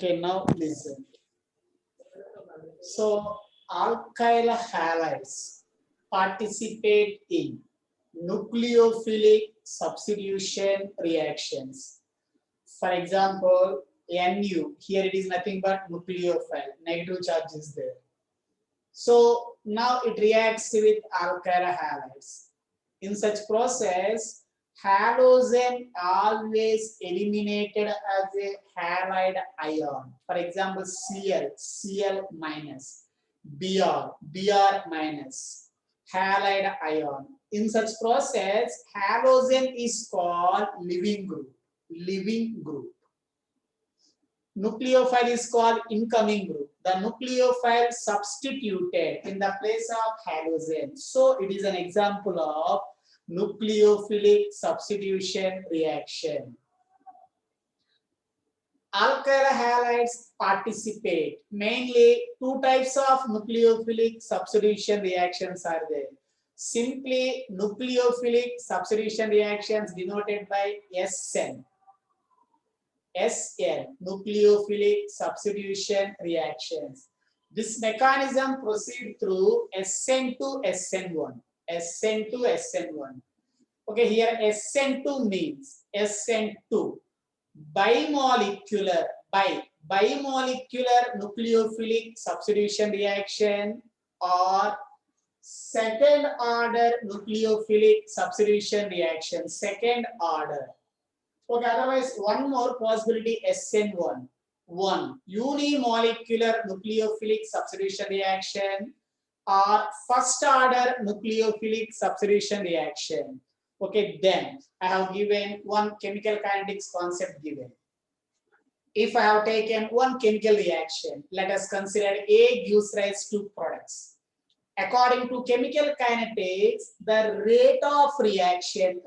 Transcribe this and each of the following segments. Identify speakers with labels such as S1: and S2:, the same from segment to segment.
S1: Okay, now listen. So alkyl halides participate in nucleophilic substitution reactions. For example, Nu, here it is nothing but nucleophile, negative charge is there. So now it reacts with alkyl halides. In such process, halogen always eliminated as a halide ion. For example, Cl minus, Br minus, halide ion. In such process, halogen is called leaving group. Nucleophile is called incoming group. The nucleophile substituted in the place of halogen. So it is an example of nucleophilic substitution reaction. Alkyl halides participate. Mainly two types of nucleophilic substitution reactions are there. Simply nucleophilic substitution reactions denoted by SN. SN, nucleophilic substitution reactions. This mechanism proceeds through SN to SN1. SN to SN1. Okay, here SN2 means SN2, bimolecular nucleophilic substitution reaction or second order nucleophilic substitution reaction, second order. Okay, otherwise one more possibility, SN1, unimolecular nucleophilic substitution reaction or first order nucleophilic substitution reaction. Okay, then I have given one chemical kinetics concept given. If I have taken one chemical reaction, let us consider A gives rise to products. According to chemical kinetics, the rate of reaction,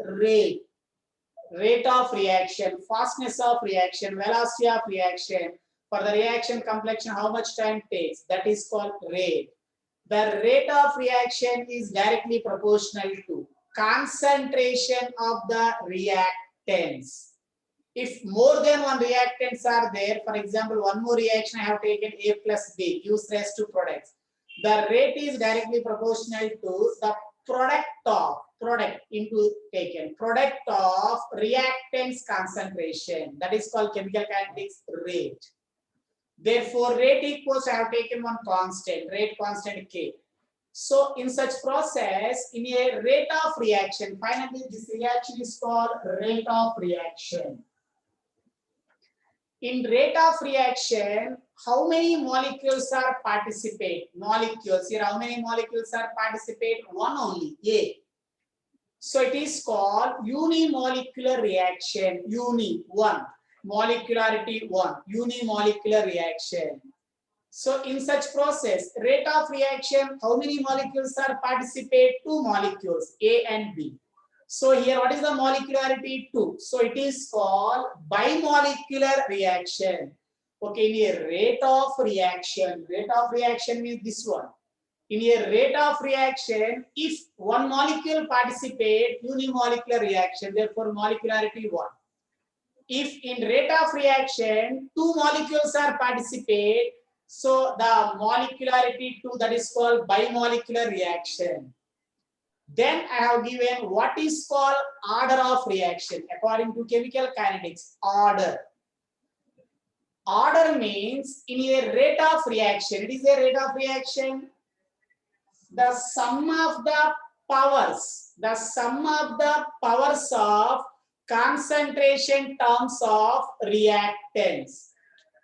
S1: fastness of reaction, velocity of reaction, for the reaction completion, how much time takes, that is called rate. The rate of reaction is directly proportional to concentration of the reactants. If more than one reactants are there, for example, one more reaction I have taken A plus B gives rise to products. The rate is directly proportional to the product of reactants concentration. That is called chemical kinetics rate. Therefore, rate equals, I have taken one constant, rate constant K. So in such process, in a rate of reaction, finally this reaction is called rate of reaction. In rate of reaction, how many molecules are participate? Molecules, here how many molecules are participate? One only, A. So it is called unimolecular reaction, one, molecularity 1, unimolecular reaction. So in such process, rate of reaction, how many molecules are participate? 2 molecules, A and B. So here what is the molecularity? 2. So it is called bimolecular reaction. Okay, in a rate of reaction means this one. In a rate of reaction, if one molecule participate, unimolecular reaction, therefore molecularity 1. If in rate of reaction, 2 molecules are participate, so the molecularity 2, that is called bimolecular reaction. Then I have given what is called order of reaction according to chemical kinetics. Order means in a rate of reaction, it is a rate of reaction, the sum of the powers of concentration terms of reactants.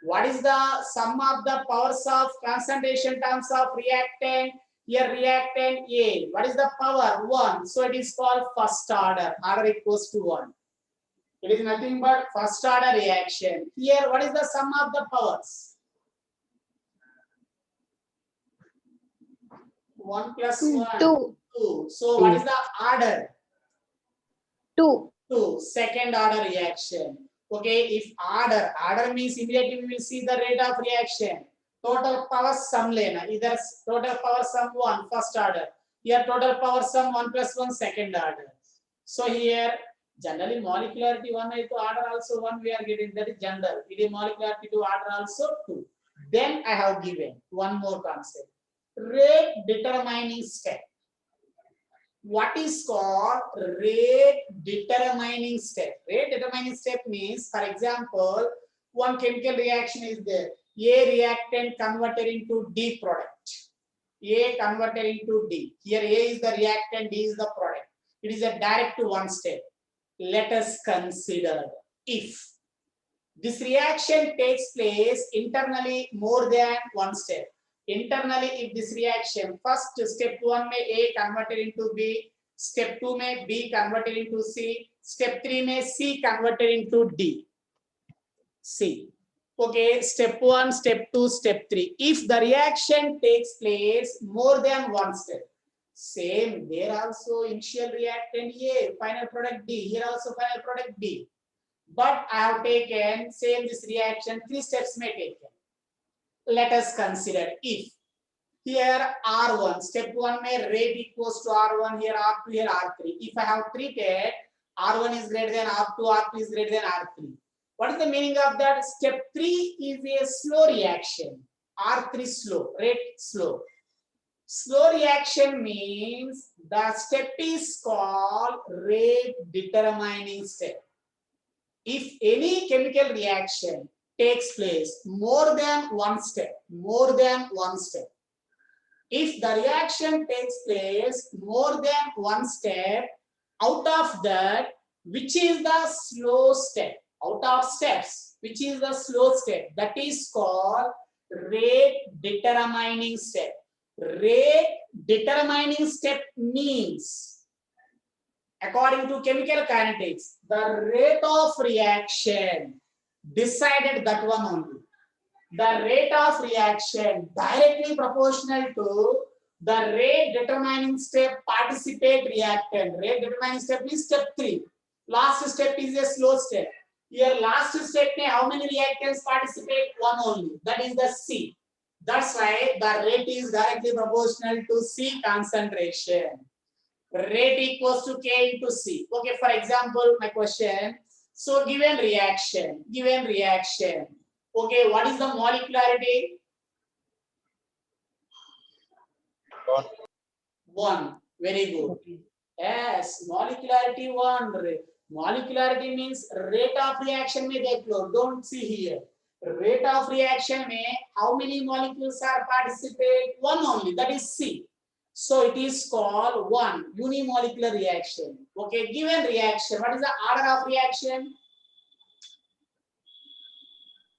S1: What is the sum of the powers of concentration terms of reactant? Here reactant A, what is the power? 1. So it is called first order. Order equals to 1. It is nothing but first order reaction. Here what is the sum of the powers? 1 plus 1, 2. So what is the order?
S2: 2.
S1: Second order reaction. Okay, if order means immediately we will see the rate of reaction. Total power sum lena, either total power sum 1 first order, here total power sum 1 plus 1 second order. So here Generally, molecularity 1 is to order also 1 we are getting, that is general. It is molecularity to order also 2. Then I have given one more concept. Rate determining step. What is called rate determining step? Rate determining step means, for example, one chemical reaction is there. A reactant converted into D product. A converted into D. Here A is the reactant, D is the product. It is a direct one step. Let us consider if this reaction takes place internally more than one step. Internally, if this reaction, first step 1 may A converted into B, step 2 may B converted into C, step 3 may C converted into D. C. Okay, step 1, step 2, step 3. If the reaction takes place more than one step, same, there also initial reactant A, final product D, here also final product D. But I have taken same this reaction, 3 steps may taken. Let us consider if here R1, step 1 may rate equals to R1, here R2, here R3. If I have treated R1 is greater than R2, R3 is greater than R3. What is the meaning of that? Step 3 is a slow reaction. R3 slow, rate slow. Slow reaction means the step is called rate determining step. If any chemical reaction takes place more than one step, if the reaction takes place more than one step, out of that, which is the slow step? Out of steps, which is the slow step? That is called rate determining step. Rate determining step means, according to chemical kinetics, the rate of reaction decided that one only. The rate of reaction directly proportional to the rate determining step participate reactant. Rate determining step is step 3. Last step is a slow step. Here last step may how many reactants participate? One only. That is the C. That's why the rate is directly proportional to C concentration. Rate equals to K into C. Okay, for example, my question. So given reaction. Okay, what is the molecularity? 1. Very good. Yes, molecularity 1. Molecularity means rate of reaction may get low. Don't see here. Rate of reaction may how many molecules are participate? 1 only. That is C. So it is called 1 unimolecular reaction. Okay, given reaction, what is the order of reaction?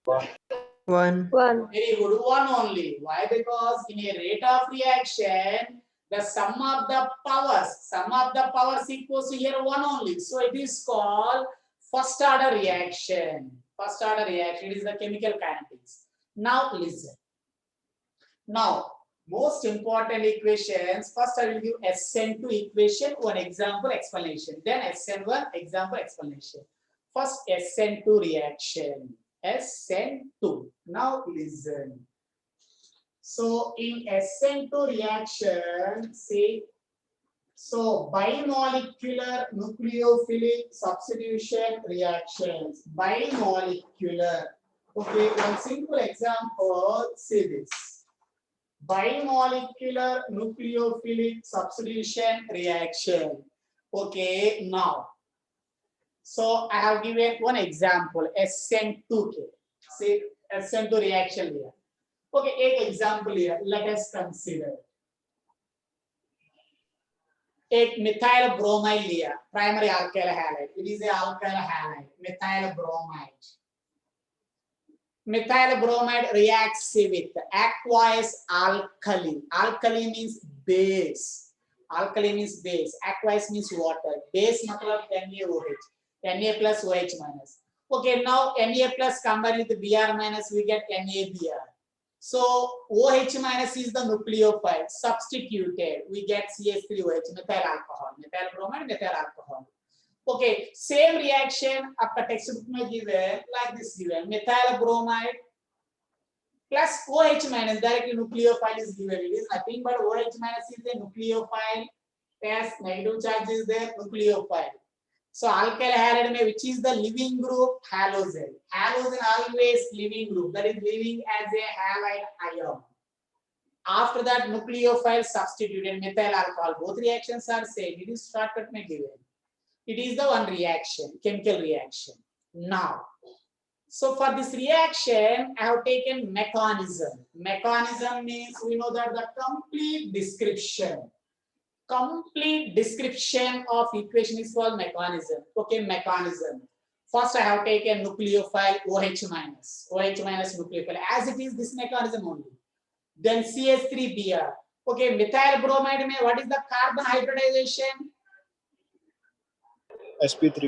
S2: 1.
S1: Very good, 1 only. Why? Because in a rate of reaction, the sum of the powers equals to here 1 only. So it is called first order reaction. First order reaction, it is the chemical kinetics. Now listen. Now, most important equations. First, I will give SN2 equation, one example explanation. Then SN1 example explanation. First, SN2 reaction. SN2. Now listen. So in SN2 reaction, see, so bimolecular nucleophilic substitution reactions. Bimolecular. Okay, one simple example, see this. Bimolecular nucleophilic substitution reaction. Okay, now. So I have given one example, SN2K. See, SN2 reaction here. Okay, एक example here. Let us consider. एक methyl bromide लिया, primary alkyl halide. It is a alkyl halide, methyl bromide. Methyl bromide reacts with aqueous alkali. Alkali means base. Alkali means base. Aqueous means water. Base matlab NaOH. Na plus OH minus. Okay, now Na plus combined with Br minus, we get NaBr. So OH minus is the nucleophile. Substituted, we get CH3OH, methyl alcohol. Methyl bromide, methyl alcohol. Okay, same reaction आपका textbook में given like this given. Methyl bromide plus OH minus, directly nucleophile is given. It is nothing but OH minus is the nucleophile. As negative charge is there, nucleophile. So alkyl halide mein which is the living group? Halogen. Halogen always living group, that is living as a halide ion. After that, nucleophile substituted methyl alcohol. Both reactions are same. It is shortcut mein given. It is the one reaction, chemical reaction. Now, so for this reaction, I have taken mechanism. Mechanism means we know that the complete description of equation is called mechanism. Okay, mechanism. First, I have taken nucleophile OH minus nucleophile. As it is this mechanism only. Then CH3Br. Okay, methyl bromide mein what is the carbon hybridization?
S3: sp3.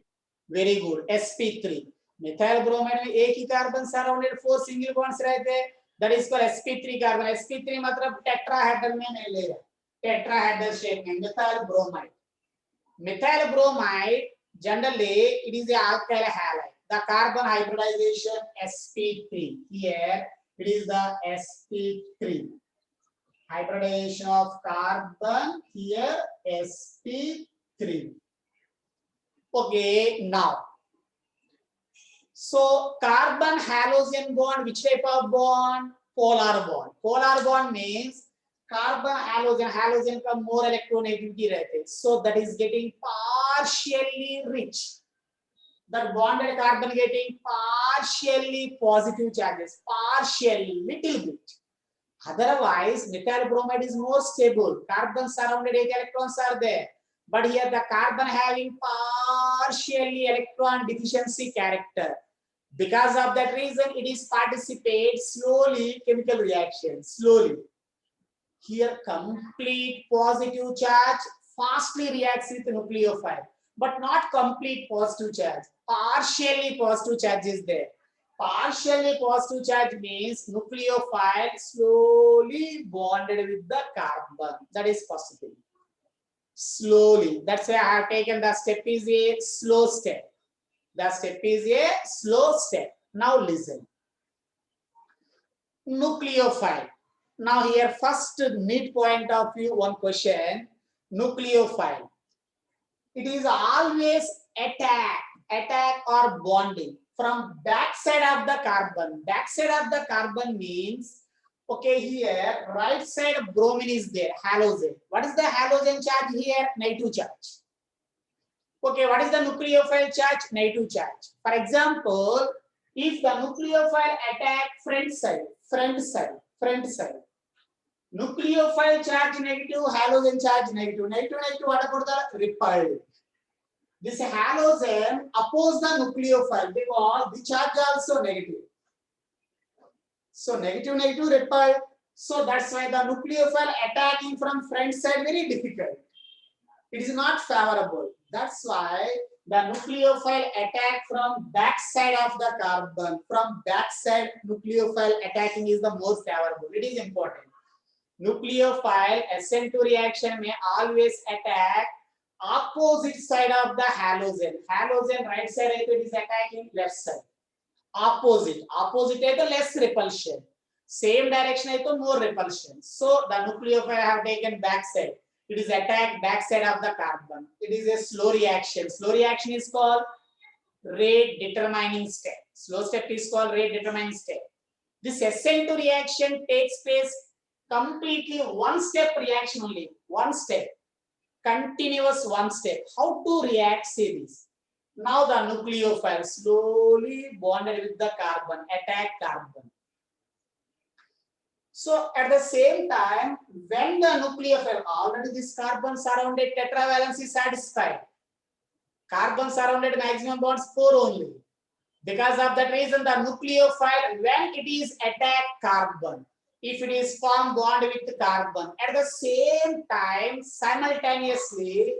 S1: Very good, sp3. methyl bromide में एक ही carbon surrounded 4 single bonds रहते हैं, that is called sp3 carbon. sp3 मतलब tetrahedral में नहीं लेगा, tetrahedral shape में. methyl bromide generally it is a alkyl halide. The carbon hybridization sp3. Here it is the sp3 hybridization of carbon. Here sp3. Okay, now so carbon halogen bond, which type of bond? Polar bond. Polar bond means carbon halogen का more electronegativity रहते हैं, so that is getting partially rich. That bonded carbon getting partially positive charges, partially, little bit. Otherwise, methyl bromide is more stable. Carbon surrounded 8 electrons are there. But here the carbon having partially electron deficiency character. Because of that reason, it is participate slowly chemical reaction, slowly. Here complete positive charge fastly reacts with nucleophile, but not complete positive charge. Partially positive charge is there. Partially positive charge means nucleophile slowly bonded with the carbon. That is possible. Slowly. That's why I have taken the step is a slow step. The step is a slow step. Now listen. Nucleophile. Now here first need point of view, one question. Nucleophile. It is always attack or bonding from backside of the carbon. Backside of the carbon means, okay, here right side bromine is there, halogen. What is the halogen charge here? Negative charge. Okay, what is the nucleophile charge? Negative charge. For example, if the nucleophile attack front side, nucleophile charge negative, halogen charge negative. Negative, what about the repelled? This halogen oppose the nucleophile because the charge also negative. So negative repelled. So that's why the nucleophile attacking from front side very difficult. It is not favorable. That's why the nucleophile attack from back side of the carbon. From back side, nucleophile attacking is the most favorable. It is important. Nucleophile SN2 reaction may always attack opposite side of the halogen. Halogen right side it is attacking left side. Opposite is the less repulsion. Same direction is the more repulsion. So the nucleophile have taken back side. It is attacked back side of the carbon. It is a slow reaction. Slow reaction is called rate determining step. Slow step is called rate determining step. This SN2 reaction takes place completely one step reaction only. One step. Continuous one step. How to react? See this. Now the nucleophile slowly bonded with the carbon, attack carbon. So at the same time, when the nucleophile, already this carbon surrounded tetravalence is satisfied. Carbon surrounded maximum bonds 4 only. Because of that reason, the nucleophile, when it is attack carbon, if it is form bond with carbon, at the same time, simultaneously,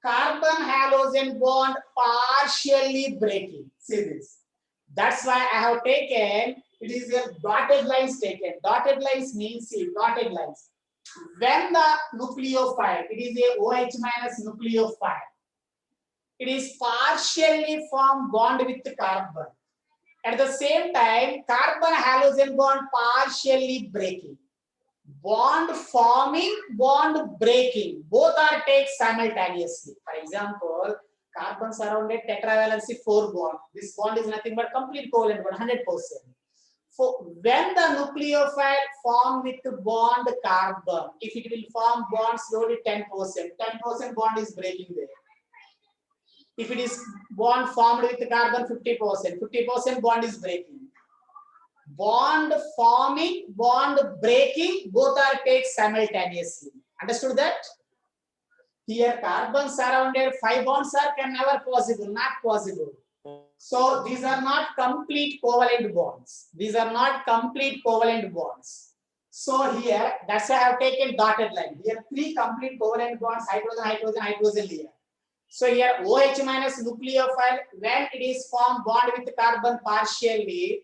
S1: carbon halogen bond partially breaking. See this. That's why I have taken, it is a dotted lines taken. Dotted lines means, see, dotted lines. When the nucleophile, it is a OH minus nucleophile, it is partially formed bond with carbon. At the same time, carbon halogen bond partially breaking. Bond forming, bond breaking, both are taken simultaneously. For example, Carbon surrounded tetravalency 4 bond. This bond is nothing but complete covalent bond, 100%. For when the nucleophile form with bond carbon, if it will form bond slowly 10%, 10% bond is breaking there. If it is bond formed with carbon 50%, 50% bond is breaking. Bond forming, bond breaking, both are taken simultaneously. Understood that? Here carbon surrounded 5 bonds are can never possible, not possible. So these are not complete covalent bonds. These are not complete covalent bonds. So here, that's why I have taken dotted line. Here 3 complete covalent bonds, hydrogen, hydrogen, hydrogen here. So here OH minus nucleophile, when it is formed bond with carbon partially,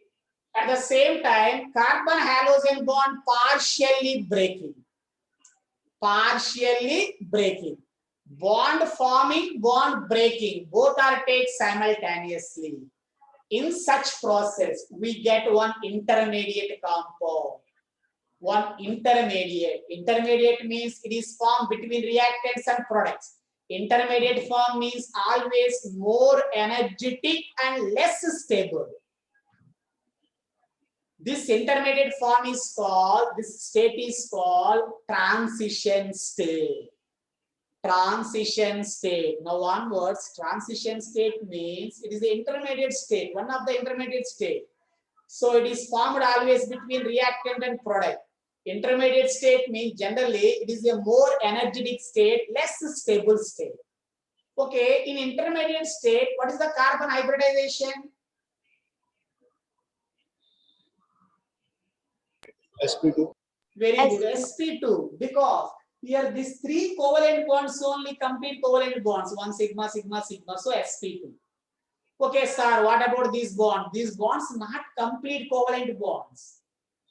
S1: at the same time, carbon halogen bond partially breaking. Partially breaking. Bond forming, bond breaking, both are taken simultaneously. In such process, we get one intermediate compound. One intermediate. Intermediate means it is formed between reactants and products. Intermediate form means always more energetic and less stable. This intermediate form is called, this state is called transition state. Transition state. Now one word, transition state means it is the intermediate state, one of the intermediate state. So it is formed always between reactant and product. Intermediate state means generally it is a more energetic state, less stable state. Okay, in intermediate state, what is the carbon hybridization?
S3: sp2.
S1: Very good, sp2, because here these 3 covalent bonds only complete covalent bonds, 1 sigma, sigma, sigma, so sp2. Okay, sir, what about these bonds? These bonds not complete covalent bonds.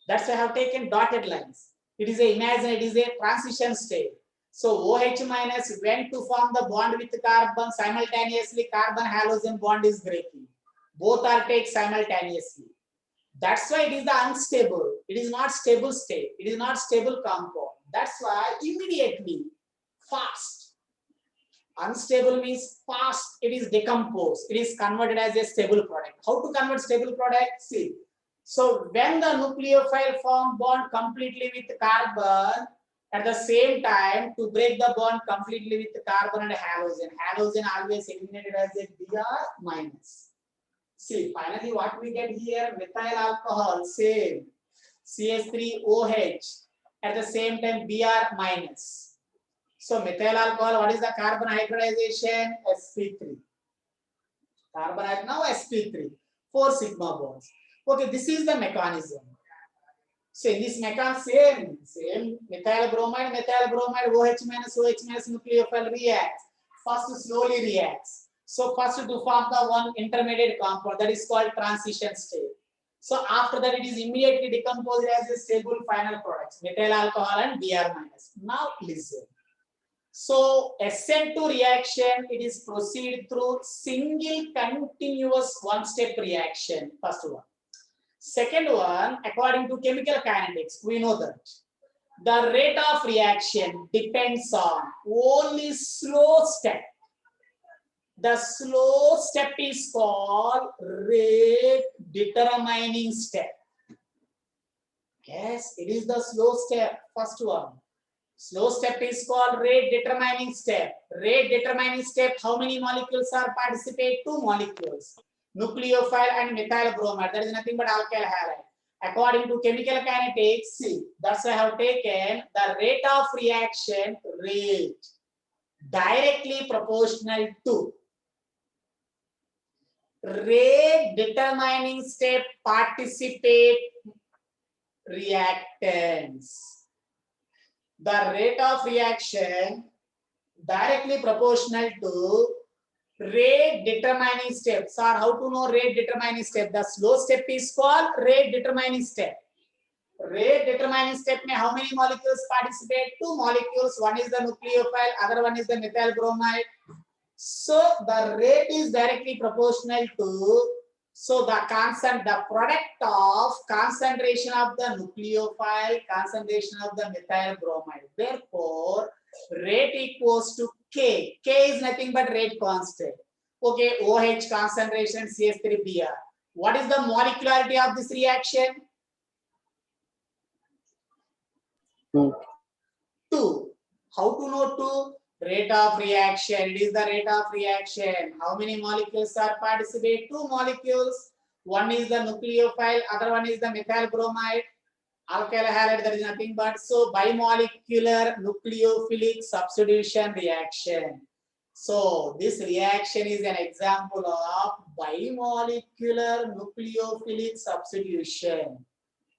S1: That's why I have taken dotted lines. It is a, imagine it is a transition state. So OH minus when to form the bond with carbon, simultaneously carbon halogen bond is breaking. Both are taken simultaneously. That's why it is the unstable. It is not stable state. It is not stable compound. That's why immediately, fast. Unstable means fast. It is decomposed. It is converted as a stable product. How to convert stable product? See. So when the nucleophile form bond completely with carbon, at the same time to break the bond completely with carbon and halogen. Halogen always eliminated as a Br minus. See, finally what we get here, methyl alcohol, same, CH3OH, at the same time Br minus. So methyl alcohol, what is the carbon hybridization? sp3. Carbon, now sp3, 4 sigma bonds. Okay, this is the mechanism. So in this mechanism, same methyl bromide, OH minus nucleophile reacts. First slowly reacts. So first to form the one intermediate compound, that is called transition state. So after that it is immediately decomposed as a stable final products, methyl alcohol and Br minus. Now listen. So SN2 reaction, it is proceed through single continuous one-step reaction, first one. Second one, according to chemical kinetics, we know that the rate of reaction depends on only slow step. The slow step is called rate determining step. Yes, it is the slow step, first one. Slow step is called rate determining step. Rate determining step, how many molecules are participate? 2 molecules. Nucleophile and methyl bromide. That is nothing but alkyl halide. According to chemical kinetics, see, that's why I have taken the rate of reaction rate directly proportional to rate determining step participate reactants. The rate of reaction directly proportional to rate determining steps. Or how to know rate determining step? The slow step is called rate determining step. Rate determining step में how many molecules participate? 2 molecules. One is the nucleophile, other one is the methyl bromide. So the rate is directly proportional to, so the constant, the product of concentration of the nucleophile, concentration of the methyl bromide. Therefore, rate equals to K. K is nothing but rate constant. Okay, OH concentration CH3Br. What is the molecularity of this reaction?
S2: 2.
S1: 2. How to know 2? Rate of reaction. It is the rate of reaction. How many molecules are participate? 2 molecules. One is the nucleophile, other one is the methyl bromide. Alkyl halide, there is nothing but so bimolecular nucleophilic substitution reaction. So this reaction is an example of bimolecular nucleophilic substitution.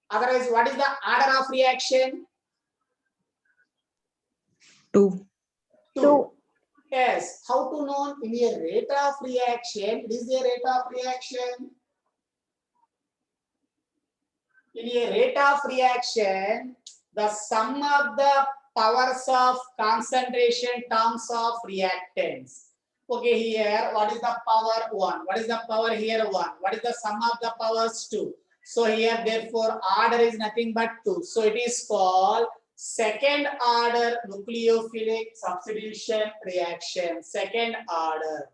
S1: Otherwise, what is the order of reaction?
S2: 2.
S1: 2. Yes. How to know in a rate of reaction? It is a rate of reaction. In a rate of reaction, the sum of the powers of concentration terms of reactants. Okay, here, what is the power 1? What is the power here 1? What is the sum of the powers 2? So here, therefore, order is nothing but 2. So it is called second order nucleophilic substitution reaction. Second order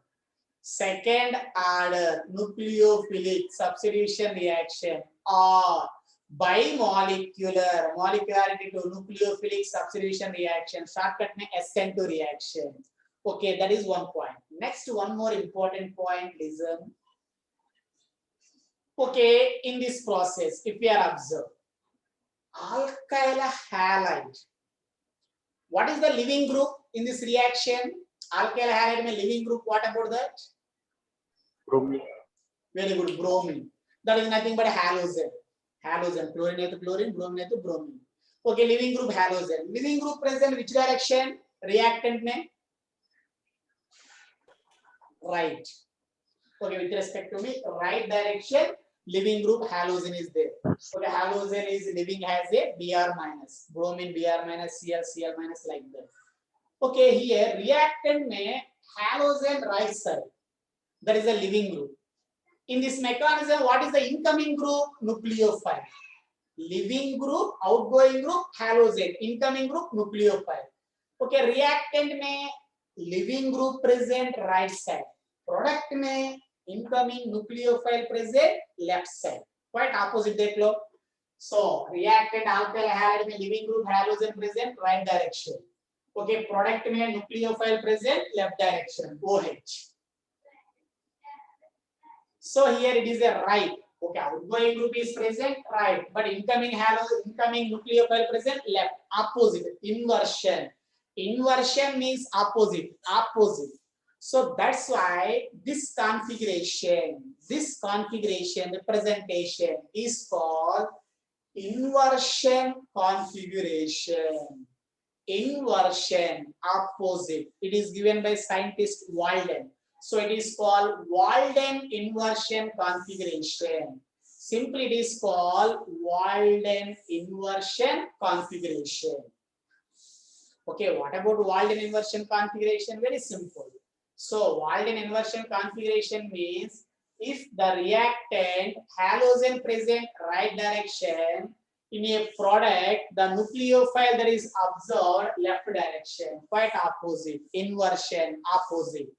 S1: nucleophilic substitution reaction, or bimolecular molecularity to nucleophilic substitution reaction, shortcut mein SN2 reaction. Okay, that is one point. Next, one more important point, listen. Okay, in this process, if we are observe alkyl halide, what is the living group in this reaction? Alkyl halide mein living group, what about that?
S2: Bromine.
S1: Very good, bromine. That is nothing but halogen. Halogen, chlorine to chlorine, bromine to bromine. Okay, living group halogen. Living group present which direction? Reactant mein? Right. Okay, with respect to me, right direction, living group halogen is there. Okay, halogen is living has a Br minus, bromine Br minus, Cl, Cl minus, like that. Okay, here reactant mein halogen right side. That is a living group. In this mechanism, what is the incoming group? Nucleophile. Living group, outgoing group, halogen. Incoming group, nucleophile. Okay, reactant mein living group present right side. Product mein incoming nucleophile present left side. Quite opposite dekh lo. So reactant alkyl halide mein living group halogen present right direction. Okay, product mein nucleophile present left direction. OH. So here it is a right. Okay, outgoing group is present right, but incoming nucleophile present left. Opposite, inversion. Inversion means opposite. So that's why this configuration representation is called inversion configuration. Inversion, opposite. It is given by scientist Walden. So it is called Walden inversion configuration. Simply it is called Walden inversion configuration. Okay, what about Walden inversion configuration? Very simple. So Walden inversion configuration means if the reactant halogen present right direction, in a product, the nucleophile that is observed left direction, quite opposite, inversion, opposite.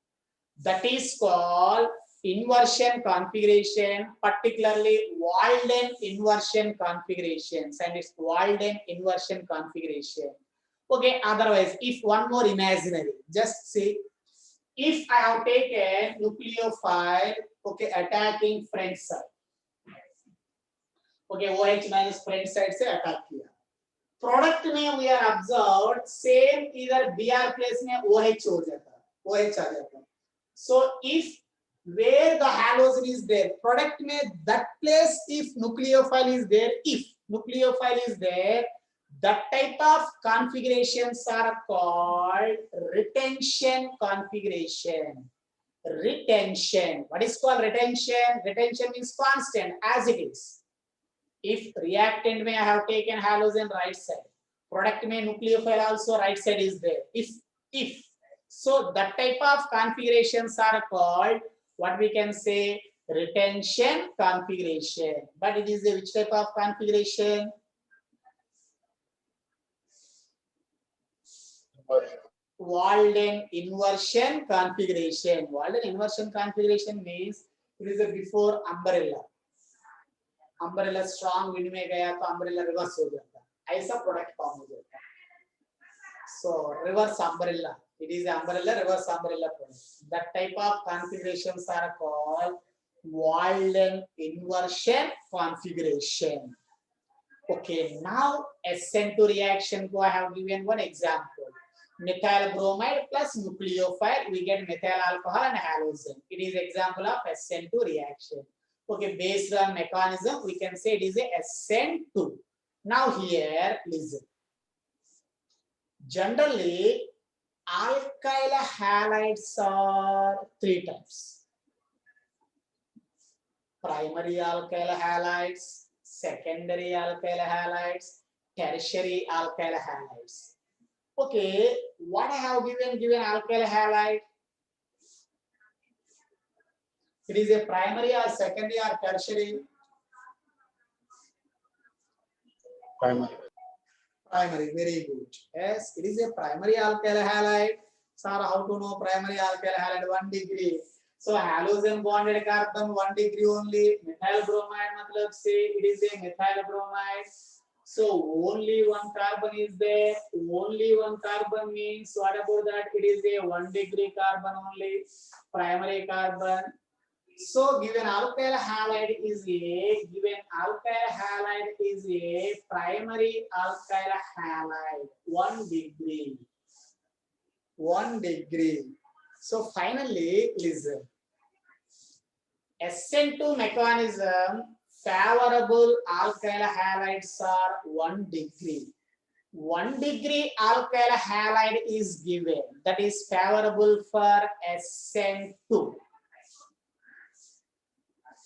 S1: That is called inversion configuration, particularly Walden inversion configuration. And it's Walden inversion configuration. Okay, otherwise, if one more imaginary, just see, if I have taken nucleophile, okay, attacking front side. Okay, OH minus front side से attack किया. Product में we are observed same either Br place में OH हो जाता, OH आ जाता. So if where the halogen is there, product में that place if nucleophile is there, that type of configurations are called retention configuration. Retention. What is called retention? Retention means constant as it is. If reactant may I have taken halogen right side, product may nucleophile also right side is there. If so, that type of configurations are called what we can say retention configuration. But it is a which type of configuration? Walden inversion configuration. Walden inversion configuration means it is a before umbrella. Umbrella strong wind में गया तो umbrella reverse हो जाता है. ऐसा product form हो जाता है. So reverse umbrella. It is umbrella, reverse umbrella product. That type of configurations are called Walden inversion configuration. Okay, now SN2 reaction I have given one example. Methyl bromide plus nucleophile, we get methyl alcohol and halogen. It is example of SN2 reaction. Okay, based on mechanism, we can say it is a SN2. Now here, listen. Generally, alkyl halides are three types. Primary alkyl halides, secondary alkyl halides, tertiary alkyl halides. Okay, what I have given alkyl halide? It is a primary or secondary or tertiary?
S2: Primary.
S1: Primary, very good. Yes, it is a primary alkyl halide. Sir, how to know primary alkyl halide? 1 degree. So halogen bonded carbon 1 degree only. Methyl bromide, matlab say it is a methyl bromide. So only one carbon is there. Only one carbon means what about that? It is a 1 degree carbon only. Primary carbon. So given alkyl halide is a primary alkyl halide 1 degree. 1 degree. So finally, listen. SN2 mechanism, favorable alkyl halides are 1 degree. 1 degree alkyl halide is given, that is favorable for SN2.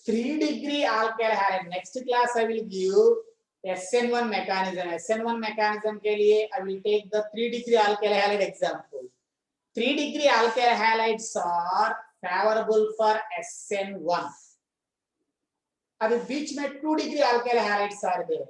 S1: 3 degree alkyl halide. Next class I will give SN1 mechanism. SN1 mechanism ke liye I will take the 3 degree alkyl halide example. 3 degree alkyl halides are favorable for SN1. अभी बीच में 2 degree alkyl halides are there.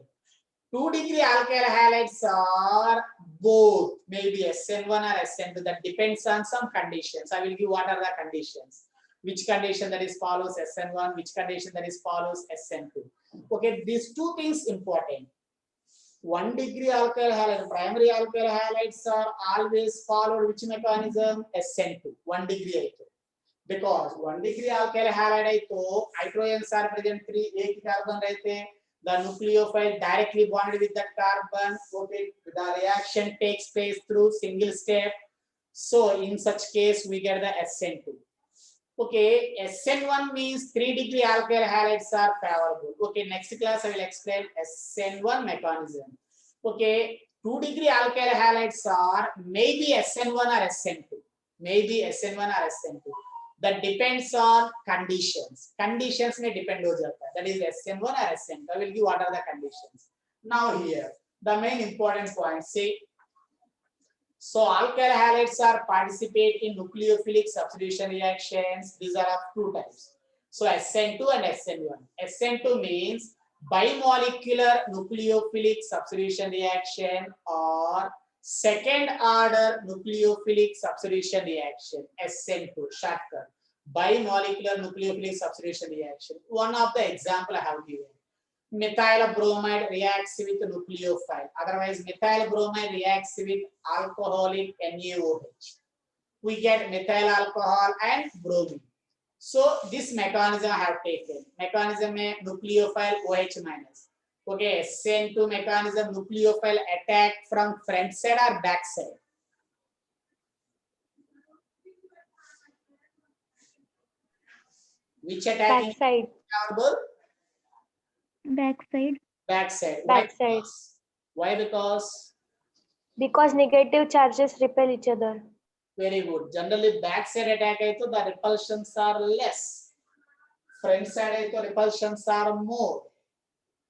S1: 2 degree alkyl halides are both, maybe SN1 or SN2. That depends on some conditions. I will give what are the conditions. Which condition that is follows SN1, which condition that is follows SN2. Okay, these two things important. 1 degree alkyl halide, primary alkyl halides are always followed which mechanism? SN2, 1 degree. Because 1 degree alkyl halide hydrogens are present 3, एक carbon रहते, the nucleophile directly bonded with that carbon. Okay, the reaction takes place through single step. So in such case we get the SN2. Okay, SN1 means 3 degree alkyl halides are favorable. Okay, next class I will explain SN1 mechanism. Okay, 2 degree alkyl halides are maybe SN1 or SN2. Maybe SN1 or SN2. That depends on conditions. Conditions may depend on that is SN1 or SN2. I will give what are the conditions. Now here, the main important point. See, so alkyl halides are participate in nucleophilic substitution reactions. These are of 2 types. So SN2 and SN1. SN2 means bimolecular nucleophilic substitution reaction or second order nucleophilic substitution reaction. SN2 shortcut. Bimolecular nucleophilic substitution reaction. One of the example I have given. Methyl bromide reacts with nucleophile. Otherwise, methyl bromide reacts with alcoholic NaOH. We get methyl alcohol and bromine. So this mechanism I have taken. Mechanism में nucleophile OH minus. Okay, SN2 mechanism nucleophile attack from front side or back side. Which attacking?
S3: Back side.
S4: Backside.
S1: Backside.
S3: Backside.
S1: Why?
S3: Because negative charges repel each other.
S1: Very good. Generally, backside attack hai to the repulsions are less. Front side hai to repulsions are more.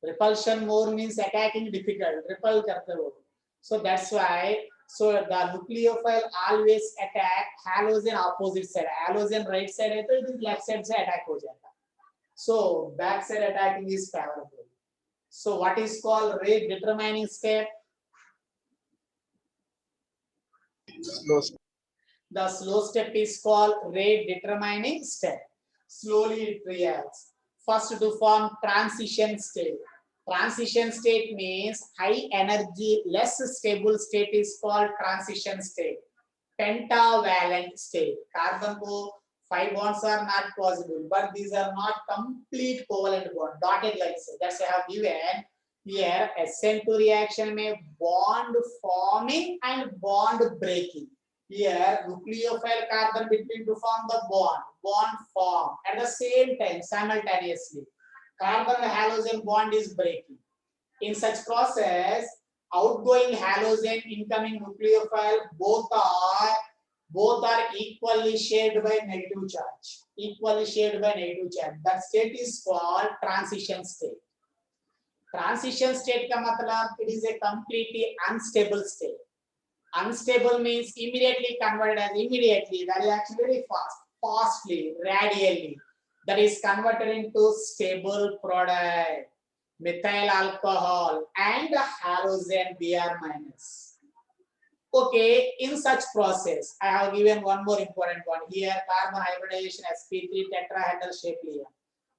S1: Repulsion more means attacking difficult. Repel karte ho. So that's why. So the nucleophile always attack halogen opposite side. Halogen right side hai to it is left side se attack ho jata. So backside attacking is favorable. So what is called rate determining step?
S2: Slow step.
S1: The slow step is called rate determining step. Slowly it reacts. First to form transition state. Transition state means high energy, less stable state is called transition state. Pentavalent state. Carbon co 5 bonds are not possible, but these are not complete covalent bond. Dotted lines. That's I have given here. SN2 reaction may bond forming and bond breaking. Here, nucleophile carbon between to form the bond form at the same time simultaneously. Carbon halogen bond is breaking. In such process, outgoing halogen, incoming nucleophile, both are equally shared by negative charge. Equally shared by negative charge. That state is called transition state. Transition state ka matlab, it is a completely unstable state. Unstable means immediately converted as immediately. That is actually very fastly, radially. That is converted into stable product, methyl alcohol and halogen Br minus. Okay, in such process, I have given one more important one here: carbon hybridization sp3 tetrahedral shape layer.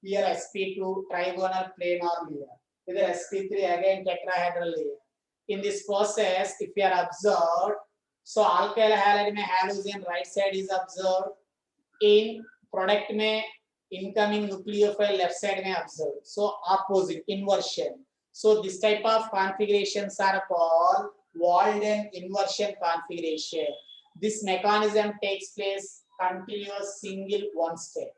S1: Here sp2 trigonal planar layer. Here sp3 again tetrahedral layer. In this process, if you are observed, so alkyl halide mein halogen right side is observed. In product mein incoming nucleophile left side mein observed. So opposite, inversion. So this type of configurations are called Walden inversion configuration. This mechanism takes place continuous single one step.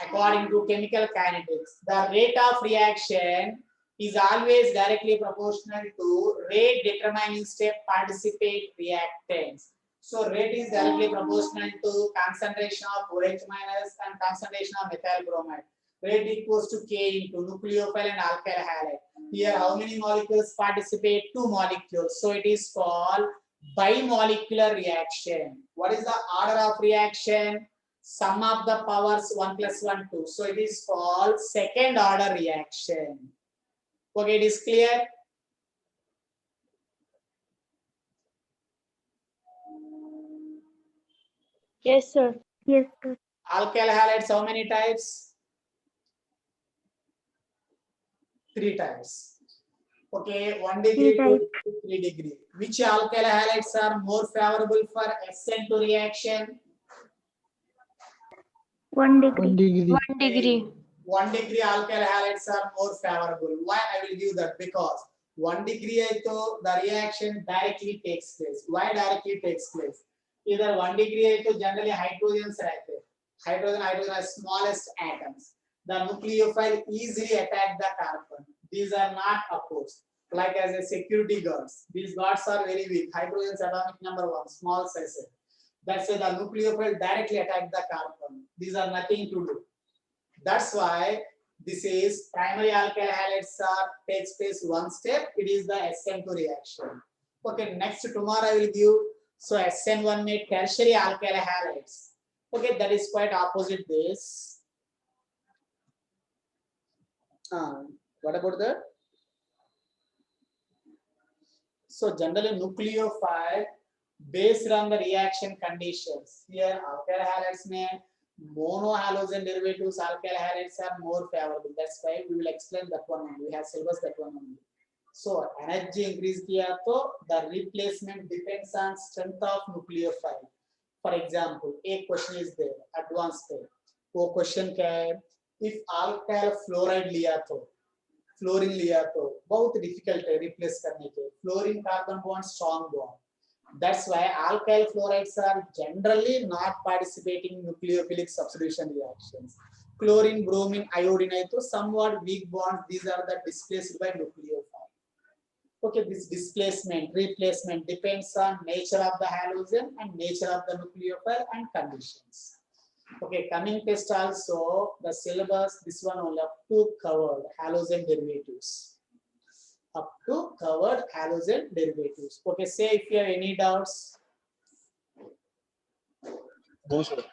S1: According to chemical kinetics, the rate of reaction is always directly proportional to rate determining step participate reactants. So rate is directly proportional to concentration of OH minus and concentration of methyl bromide. Rate equals to K into nucleophile and alkyl halide. Here how many molecules participate? 2 molecules. So it is called bimolecular reaction. What is the order of reaction? Sum of the powers 1 plus 1 2. So it is called second order reaction. Okay, it is clear?
S3: Yes, sir.
S4: Yes, sir.
S1: Alkyl halides, how many types? 3 types. Okay, 1 degree, 2 degree, 3 degree. Which alkyl halides are more favorable for SN2 reaction?
S4: 1 degree.
S2: 1 degree.
S3: 1 degree.
S1: 1 degree alkyl halides are more favorable. Why I will give that? Because 1 degree aito the reaction directly takes place. Why directly takes place? Either 1 degree aito generally hydrogens रहते. Hydrogen are smallest atoms. The nucleophile easily attack the carbon. These are not opposed. Like as a security guards. These guards are very weak. Hydrogen's atomic number 1, small size. That's why the nucleophile directly attack the carbon. These are nothing to do. That's why this is primary alkyl halides takes place one step. It is the SN2 reaction. Okay, next tomorrow I will give. So SN1 made tertiary alkyl halides. Okay, that is quite opposite this. What about that? So generally nucleophile based on the reaction conditions. Here alkyl halides mein monohalogen derivatives alkyl halides are more favorable. That's why we will explain that one only. We have syllabus that one only. So energy increase kiya to the replacement depends on strength of nucleophile. For example, a question is there, advanced there. वो question क्या है? If alkyl fluoride लिया तो fluorine लिया तो बहुत difficult है replace करने के. Fluorine carbon bond strong bond. That's why alkyl fluorides are generally not participating in nucleophilic substitution reactions. Chlorine, bromine, iodine है तो somewhat weak bonds. These are the displaced by nucleophile. Okay, this displacement, replacement depends on nature of the halogen and nature of the nucleophile and conditions. Okay, coming test also, the syllabus, this one only up to covered halogen derivatives. Up to covered halogen derivatives. Okay, say if you have any doubts.
S2: No, sir.